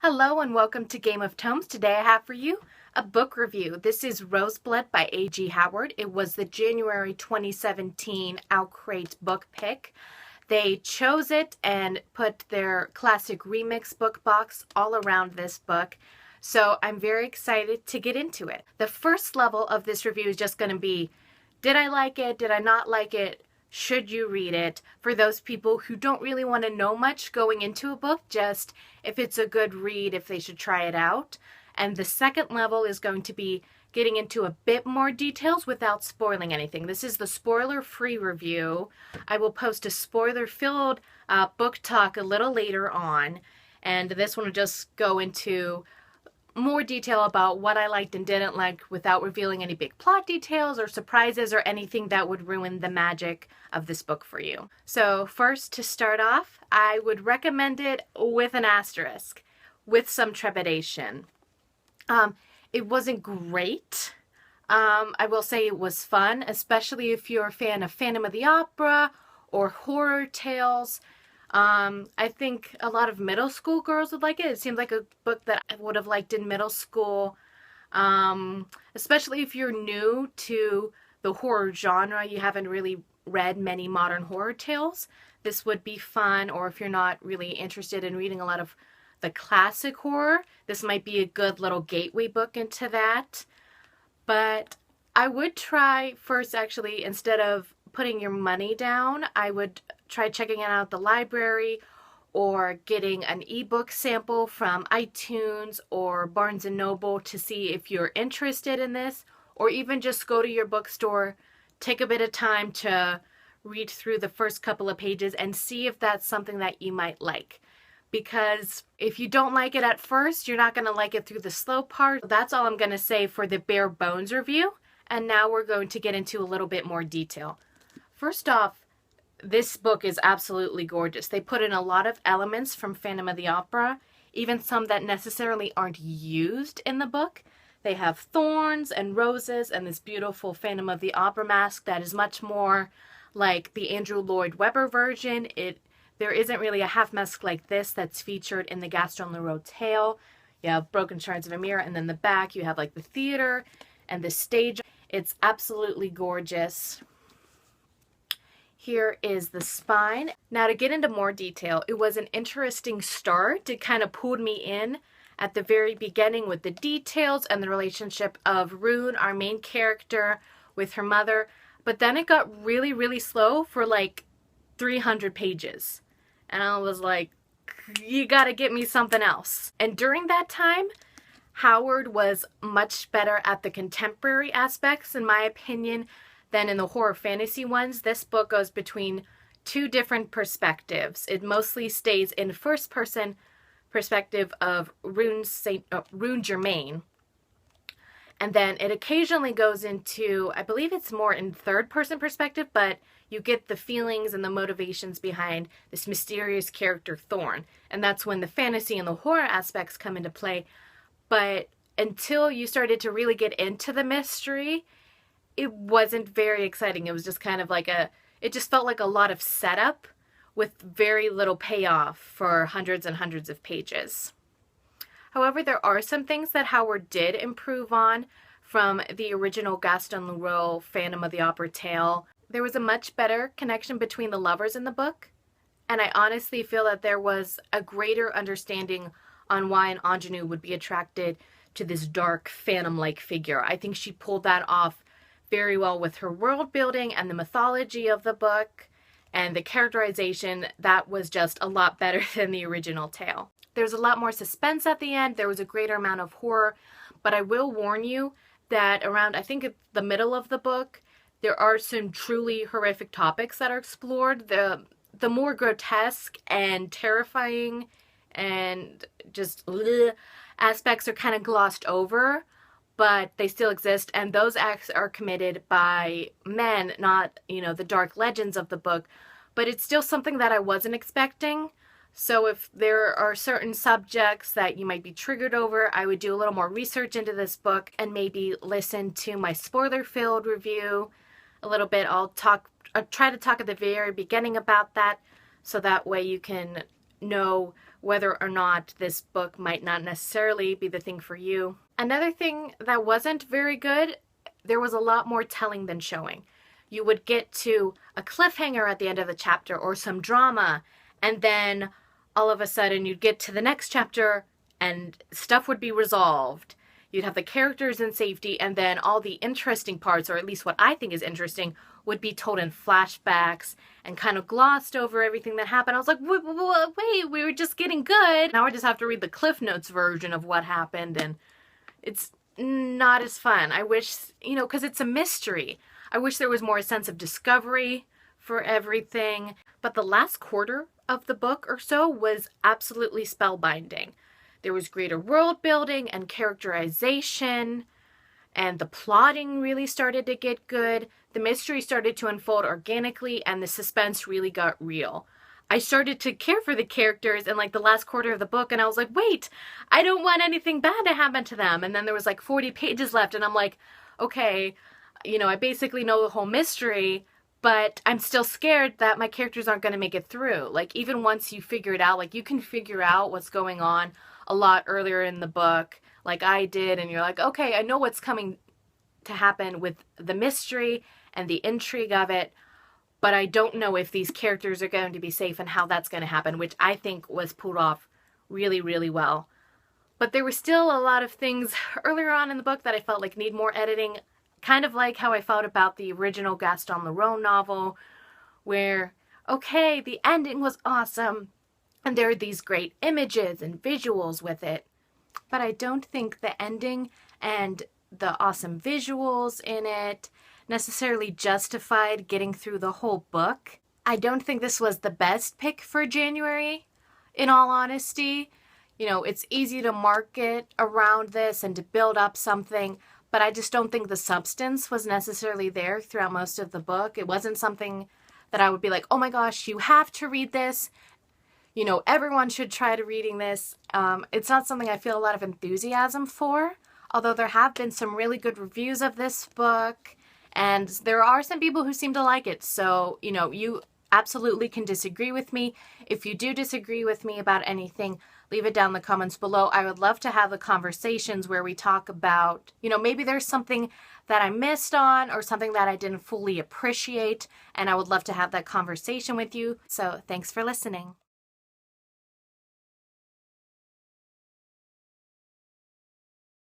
Hello and welcome to Game of Tomes. Today I have for you a book review. This is RoseBlood by A.G. Howard. It was the January 2017 OwlCrate book pick. They chose it and put their classic remix book box all around this book. So I'm very excited to get into it. The first level of this review is just going to be, did I like it? Did I not like it? Should you read it? For those people who don't really want to know much going into a book, just if it's a good read, if they should try it out. And the second level is going to be getting into a bit more details without spoiling anything. This is the spoiler-free review. I will post a spoiler-filled book talk a little later on, and this one will just go into more detail about what I liked and didn't like without revealing any big plot details or surprises or anything that would ruin the magic of this book for you. So first, to start off, I would recommend it with an asterisk, with some trepidation. It wasn't great. I will say it was fun, especially if you're a fan of Phantom of the Opera or horror tales. I think a lot of middle school girls would like it. It seems like a book that I would have liked in middle school, especially if you're new to the horror genre. You haven't really read many modern horror tales. This would be fun, or if you're not really interested in reading a lot of the classic horror, this might be a good little gateway book into that. But I would try first, actually, instead of putting your money down, I would try checking it out at the library or getting an ebook sample from iTunes or Barnes & Noble to see if you're interested in this, or even just go to your bookstore, take a bit of time to read through the first couple of pages and see if that's something that you might like. Because if you don't like it at first, you're not going to like it through the slow part. That's all I'm going to say for the bare bones review. And now we're going to get into a little bit more detail. First off, this book is absolutely gorgeous. They put in a lot of elements from Phantom of the Opera, even some that necessarily aren't used in the book. They have thorns and roses and this beautiful Phantom of the Opera mask that is much more like the Andrew Lloyd Webber version. There isn't really a half mask like this that's featured in the Gaston Leroux tale. You have broken shards of a mirror, and then the back you have like the theater and the stage. It's absolutely gorgeous. Here is the spine. Now, to get into more detail, it was an interesting start. It kind of pulled me in at the very beginning with the details and the relationship of Rune, our main character, with her mother. But then it got really, really slow for like 300 pages. And I was like, you gotta get me something else. And during that time, Howard was much better at the contemporary aspects, in my opinion, than in the horror fantasy ones. This book goes between two different perspectives. It mostly stays in first person perspective of Rune Germain. And then it occasionally goes into, I believe it's more in third person perspective, but you get the feelings and the motivations behind this mysterious character Thorn. And that's when the fantasy and the horror aspects come into play. But until you started to really get into the mystery, it wasn't very exciting. It was just kind of like it just felt like a lot of setup with very little payoff for hundreds and hundreds of pages. However, there are some things that Howard did improve on from the original Gaston Leroux Phantom of the Opera tale. There was a much better connection between the lovers in the book, and I honestly feel that there was a greater understanding on why an ingenue would be attracted to this dark phantom-like figure. I think she pulled that off very well with her world building and the mythology of the book, and the characterization that was just a lot better than the original tale. There's a lot more suspense at the end. There was a greater amount of horror, but I will warn you that around, I think, at the middle of the book, there are some truly horrific topics that are explored. The more grotesque and terrifying and just aspects are kind of glossed over, but they still exist, and those acts are committed by men, not, the dark legends of the book, but it's still something that I wasn't expecting. So if there are certain subjects that you might be triggered over, I would do a little more research into this book and maybe listen to my spoiler-filled review a little bit. I'll try to talk at the very beginning about that, so that way you can know whether or not this book might not necessarily be the thing for you. Another thing that wasn't very good, there was a lot more telling than showing. You would get to a cliffhanger at the end of the chapter or some drama, and then all of a sudden you'd get to the next chapter and stuff would be resolved. You'd have the characters in safety, and then all the interesting parts, or at least what I think is interesting, would be told in flashbacks and kind of glossed over everything that happened. I was like, wait, we were just getting good. Now I just have to read the Cliff Notes version of what happened, and it's not as fun. I wish, because it's a mystery. I wish there was more sense of discovery for everything. But the last quarter of the book or so was absolutely spellbinding. There was greater world building and characterization, and the plotting really started to get good. The mystery started to unfold organically, and the suspense really got real. I started to care for the characters in like the last quarter of the book, and I was like, wait, I don't want anything bad to happen to them. And then there was like 40 pages left, and I'm like, okay, I basically know the whole mystery, but I'm still scared that my characters aren't going to make it through. Like, even once you figure it out, like you can figure out what's going on a lot earlier in the book, like I did, and you're like, okay, I know what's coming to happen with the mystery and the intrigue of it, but I don't know if these characters are going to be safe and how that's going to happen, which I think was pulled off really, really well. But there were still a lot of things earlier on in the book that I felt like need more editing, kind of like how I felt about the original Gaston Leroux novel, where, okay, the ending was awesome, and there are these great images and visuals with it, but I don't think the ending and the awesome visuals in it necessarily justified getting through the whole book. I don't think this was the best pick for January, in all honesty. It's easy to market around this and to build up something, but I just don't think the substance was necessarily there throughout most of the book. It wasn't something that I would be like, oh my gosh, you have to read this. Everyone should try to reading this. It's not something I feel a lot of enthusiasm for, although there have been some really good reviews of this book, and there are some people who seem to like it. So, you absolutely can disagree with me. If you do disagree with me about anything, leave it down in the comments below. I would love to have the conversations where we talk about, maybe there's something that I missed on or something that I didn't fully appreciate, and I would love to have that conversation with you. So thanks for listening.